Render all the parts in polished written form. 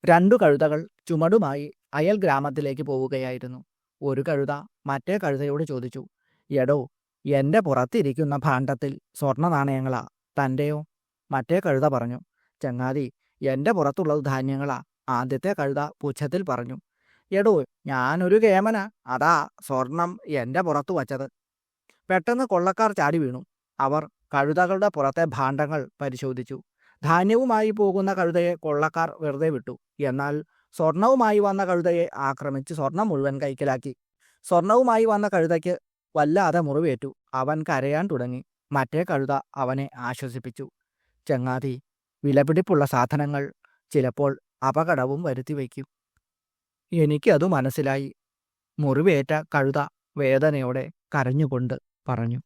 രണ്ടു കഴുതകൾ ചുമടുമായി അയൽ ഗ്രാമത്തിലേക്ക് പോവുകയായിരുന്നു. ഒരു കഴുത മറ്റേ കഴുതയോട് ചോദിച്ചു, എടോ, എൻ്റെ പുറത്തിരിക്കുന്ന ഭാണ്ഡത്തിൽ സ്വർണ്ണ നാണയങ്ങളാ, തൻ്റെയോ? മറ്റേ കഴുത പറഞ്ഞു, ചങ്ങാതി, എൻ്റെ പുറത്തുള്ളത് ധാന്യങ്ങളാ. ആദ്യത്തെ കഴുത പുച്ഛത്തിൽ പറഞ്ഞു, എടോ, ഞാനൊരു കേമനാ, അതാ സ്വർണം എൻ്റെ പുറത്തു വച്ചത്. പെട്ടെന്ന് കൊള്ളക്കാർ ചാടി വീണു. അവർ കഴുതകളുടെ പുറത്തെ ഭാണ്ഡങ്ങൾ പരിശോധിച്ചു. ധാന്യവുമായി പോകുന്ന കഴുതയെ കൊള്ളക്കാർ വെറുതെ വിട്ടു. എന്നാൽ സ്വർണവുമായി വന്ന കഴുതയെ ആക്രമിച്ച് സ്വർണം മുഴുവൻ കൈക്കലാക്കി. സ്വർണവുമായി വന്ന കഴുതയ്ക്ക് വല്ലാതെ മുറിവേറ്റു. അവൻ കരയാൻ തുടങ്ങി. മറ്റേ കഴുത അവനെ ആശ്വസിപ്പിച്ചു, ചങ്ങാതി, വിലപിടിപ്പുള്ള സാധനങ്ങൾ ചിലപ്പോൾ അപകടവും വരുത്തി വയ്ക്കും. എനിക്കതു മനസ്സിലായി. മുറിവേറ്റ കഴുത വേദനയോടെ കരഞ്ഞുകൊണ്ട് പറഞ്ഞു.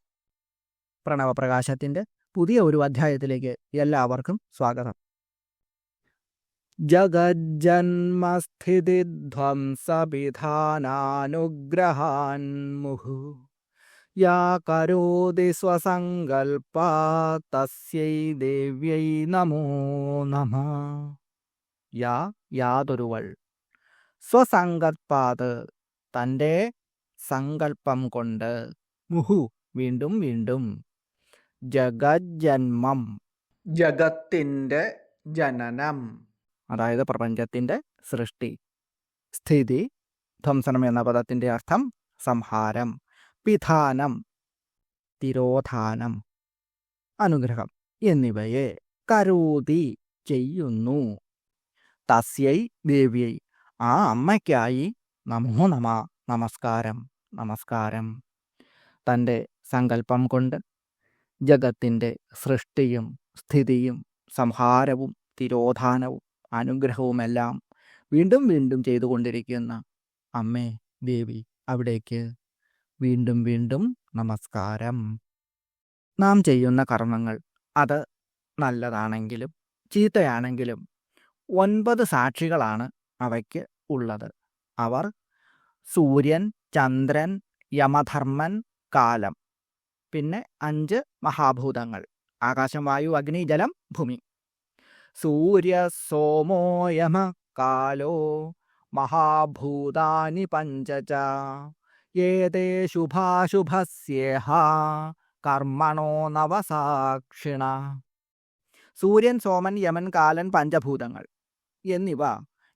പ്രണവപ്രകാശത്തിൻ്റെ പുതിയ ഒരു അധ്യായത്തിലേക്ക് എല്ലാവർക്കും സ്വാഗതം. ജഗജ്ജന്മസ്ഥിതിധ്വംസവിധാനാനുഗ്രഹാൻ മുഹു യാ കരോതി സ്വസങ്കൽപ്പാ തസ്യൈ ദേവ്യൈ നമോ നമഃ. യാതൊരുവൾ സ്വസങ്കൽപ്പാത് തൻ്റെ സങ്കല്പം കൊണ്ട്, മുഹു വീണ്ടും വീണ്ടും, ജഗജ്ജന്മം ജഗത്തിൻ്റെ ജനനം, അതായത് പ്രപഞ്ചത്തിൻ്റെ സൃഷ്ടി, സ്ഥിതി ധ്വംസനം എന്ന പദത്തിൻ്റെ അർത്ഥം സംഹാരം, പിധാനം തിരോധാനം, അനുഗ്രഹം എന്നിവയെ കരോതി ചെയ്യുന്നു, തസ്യൈ ദേവ്യൈ ആ അമ്മയ്ക്കായി നമോ നമ നമസ്കാരം നമസ്കാരം. തൻ്റെ സങ്കല്പം കൊണ്ട് ജഗത്തിൻ്റെ സൃഷ്ടിയും സ്ഥിതിയും സംഹാരവും തിരോധാനവും അനുഗ്രഹവുമെല്ലാം വീണ്ടും വീണ്ടും ചെയ്തുകൊണ്ടിരിക്കുന്ന അമ്മേ ദേവി, അവിടേക്ക് വീണ്ടും വീണ്ടും നമസ്കാരം. നാം ചെയ്യുന്ന കർമ്മങ്ങൾ അത് നല്ലതാണെങ്കിലും ചീത്തയാണെങ്കിലും 9 സാക്ഷികളാണ് അവയ്ക്ക് ഉള്ളത്. അവർ സൂര്യൻ, ചന്ദ്രൻ, യമധർമ്മൻ, കാലം, പിന്നെ 5 മഹാഭൂതങ്ങൾ, ആകാശം, വായു, അഗ്നി, ജലം, ഭൂമി. സൂര്യ സോമോ യമ കാലോ മഹാഭൂതാനി പഞ്ചച ഏതേ ശുഭാശുഭസ്യേഹ കർമ്മണോ നവസാക്ഷിണ. സൂര്യൻ, സോമൻ, യമൻ, കാലൻ, പഞ്ചഭൂതങ്ങൾ എന്നിവ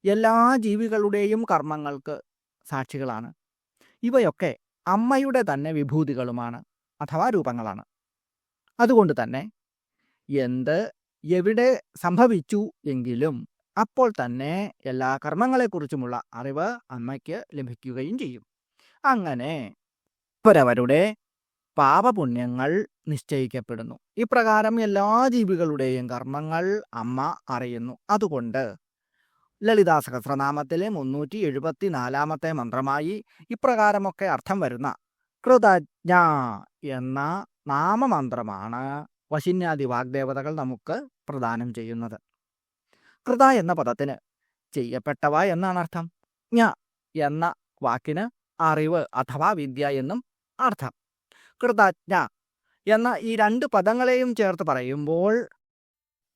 എല്ലാ ജീവികളുടെയും കർമ്മങ്ങൾക്ക് സാക്ഷികളാണ്. ഇവയൊക്കെ അമ്മയുടെ തന്നെ വിഭൂതികളുമാണ്, അഥവാ രൂപങ്ങളാണ്. അതുകൊണ്ട് തന്നെ എന്ത് എവിടെ സംഭവിച്ചു എങ്കിലും അപ്പോൾ തന്നെ എല്ലാ കർമ്മങ്ങളെക്കുറിച്ചുമുള്ള അറിവ് അമ്മയ്ക്ക് ലഭിക്കുകയും ചെയ്യും. അങ്ങനെ അവരവരുടെ പാപപുണ്യങ്ങൾ നിശ്ചയിക്കപ്പെടുന്നു. ഇപ്രകാരം എല്ലാ ജീവികളുടെയും കർമ്മങ്ങൾ അമ്മ അറിയുന്നു. അതുകൊണ്ട് ലളിതാ സഹസ്രനാമത്തിലെ 374 മന്ത്രമായി ഇപ്രകാരമൊക്കെ അർത്ഥം വരുന്ന കൃതജ്ഞ എന്ന നാമമന്ത്രമാണ് വശിന്യാദി വാഗ്ദേവതകൾ നമുക്ക് പ്രദാനം ചെയ്യുന്നത്. കൃത എന്ന പദത്തിന് ചെയ്യപ്പെട്ടവ എന്നാണ് അർത്ഥം. ജ്ഞ എന്ന വാക്കിന് അറിവ് അഥവാ വിദ്യ എന്നും അർത്ഥം. കൃതജ്ഞ എന്ന ഈ 2 പദങ്ങളെയും ചേർത്ത് പറയുമ്പോൾ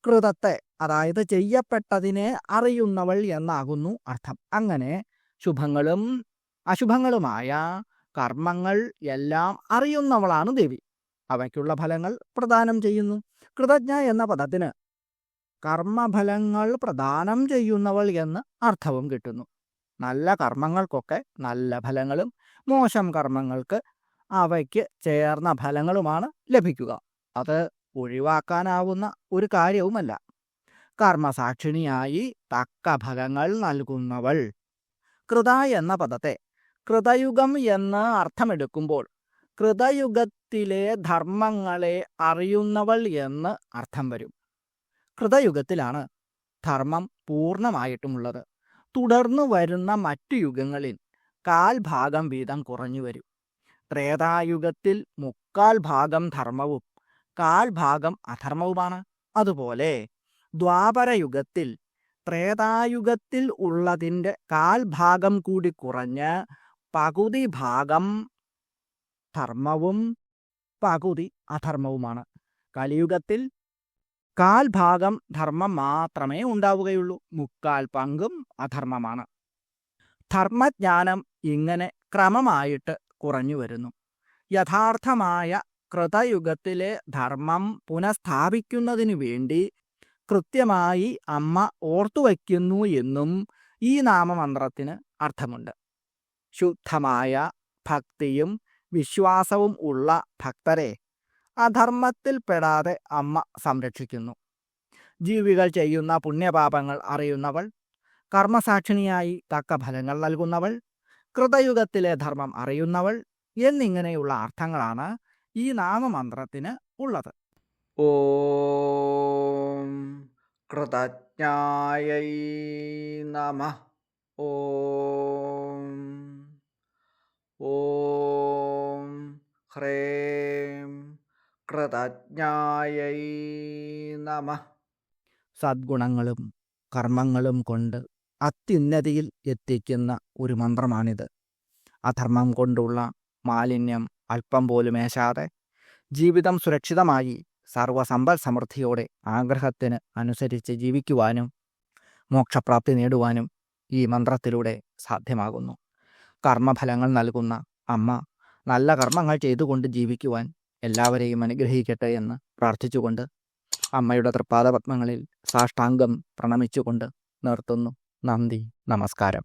കൃതത്തെ, അതായത് ചെയ്യപ്പെട്ടതിനെ അറിയുന്നവൾ എന്നാകുന്നു അർത്ഥം. അങ്ങനെ ശുഭങ്ങളും അശുഭങ്ങളുമായ കർമ്മങ്ങൾ എല്ലാം അറിയുന്നവളാണ് ദേവി. അവയ്ക്കുള്ള ഫലങ്ങൾ പ്രദാനം ചെയ്യുന്നു. കൃതജ്ഞ എന്ന പദത്തിന് കർമ്മഫലങ്ങൾ പ്രദാനം ചെയ്യുന്നവൾ എന്ന് അർത്ഥവും കിട്ടുന്നു. നല്ല കർമ്മങ്ങൾക്കൊക്കെ നല്ല ഫലങ്ങളും മോശം കർമ്മങ്ങൾക്ക് അവയ്ക്ക് ചേർന്ന ഫലങ്ങളുമാണ് ലഭിക്കുക. അത് ഒഴിവാക്കാനാവുന്ന ഒരു കാര്യവുമല്ല. കർമ്മസാക്ഷിണിയായി തക്ക ഫലങ്ങൾ നൽകുന്നവൾ. കൃത എന്ന പദത്തെ കൃതയുഗം എന്ന് അർത്ഥമെടുക്കുമ്പോൾ കൃതയുഗത്തിലെ ധർമ്മങ്ങളെ അറിയുന്നവൾ എന്ന് അർത്ഥം വരും. കൃതയുഗത്തിലാണ് ധർമ്മം പൂർണ്ണമായിട്ടുമുള്ളത്. തുടർന്നു വരുന്ന മറ്റു യുഗങ്ങളിൽ 1/4 ഭാഗം വീതം കുറഞ്ഞു വരും. ത്രേതായുഗത്തിൽ 3/4 ഭാഗം ധർമ്മവും 1/4 ഭാഗം അധർമ്മവുമാണ്. അതുപോലെ ദ്വാപരയുഗത്തിൽ ത്രേതായുഗത്തിൽ ഉള്ളതിൻ്റെ 1/4 ഭാഗം കൂടി കുറഞ്ഞ് പകുതി ഭാഗം ധർമ്മവും പകുതി അധർമ്മവുമാണ്. കലിയുഗത്തിൽ കാൽ ഭാഗം ധർമ്മം മാത്രമേ ഉണ്ടാവുകയുള്ളൂ. മുക്കാൽ പങ്കും അധർമ്മമാണ്. ധർമ്മജ്ഞാനം ഇങ്ങനെ ക്രമമായിട്ട് കുറഞ്ഞു വരുന്നു. യഥാർത്ഥമായ കൃതയുഗത്തിലെ ധർമ്മം പുനഃസ്ഥാപിക്കുന്നതിനു വേണ്ടി കൃത്യമായി അമ്മ ഓർത്തുവയ്ക്കുന്നു എന്നും ഈ നാമമന്ത്രത്തിന് അർത്ഥമുണ്ട്. ശുദ്ധമായ ഭക്തിയും വിശ്വാസവും ഉള്ള ഭക്തരെ അധർമ്മത്തിൽപ്പെടാതെ അമ്മ സംരക്ഷിക്കുന്നു. ജീവികൾ ചെയ്യുന്ന പുണ്യപാപങ്ങൾ അറിയുന്നവൾ, കർമ്മസാക്ഷിണിയായി തക്ക ഫലങ്ങൾ നൽകുന്നവൾ, കൃതയുഗത്തിലെ ധർമ്മം അറിയുന്നവൾ എന്നിങ്ങനെയുള്ള അർത്ഥങ്ങളാണ് ഈ നാമമന്ത്രത്തിന് ഉള്ളത്. ഓം കൃതജ്ഞായൈ നമഃ. ഓം ഓം ഹ്രേം കൃതജ്ഞായൈ നമഃ. സദ്ഗുണങ്ങളും കർമ്മങ്ങളും കൊണ്ട് അത്യുന്നതിയിൽ എത്തിക്കുന്ന ഒരു മന്ത്രമാണിത്. അധർമ്മം കൊണ്ടുള്ള മാലിന്യം അല്പം പോലും ഏശാതെ ജീവിതം സുരക്ഷിതമായി സർവസമ്പൽ സമൃദ്ധിയോടെ ആഗ്രഹത്തിന് അനുസരിച്ച് ജീവിക്കുവാനും മോക്ഷപ്രാപ്തി നേടുവാനും ഈ മന്ത്രത്തിലൂടെ സാധ്യമാകുന്നു. കർമ്മഫലങ്ങൾ നൽകുന്ന അമ്മ നല്ല കർമ്മങ്ങൾ ചെയ്തുകൊണ്ട് ജീവിക്കുവാൻ എല്ലാവരെയും അനുഗ്രഹിക്കട്ടെ എന്ന് പ്രാർത്ഥിച്ചുകൊണ്ട് അമ്മയുടെ തൃപ്പാദപത്മങ്ങളിൽ സാഷ്ടാംഗം പ്രണമിച്ചുകൊണ്ട് നിർത്തുന്നു. നന്ദി, നമസ്കാരം.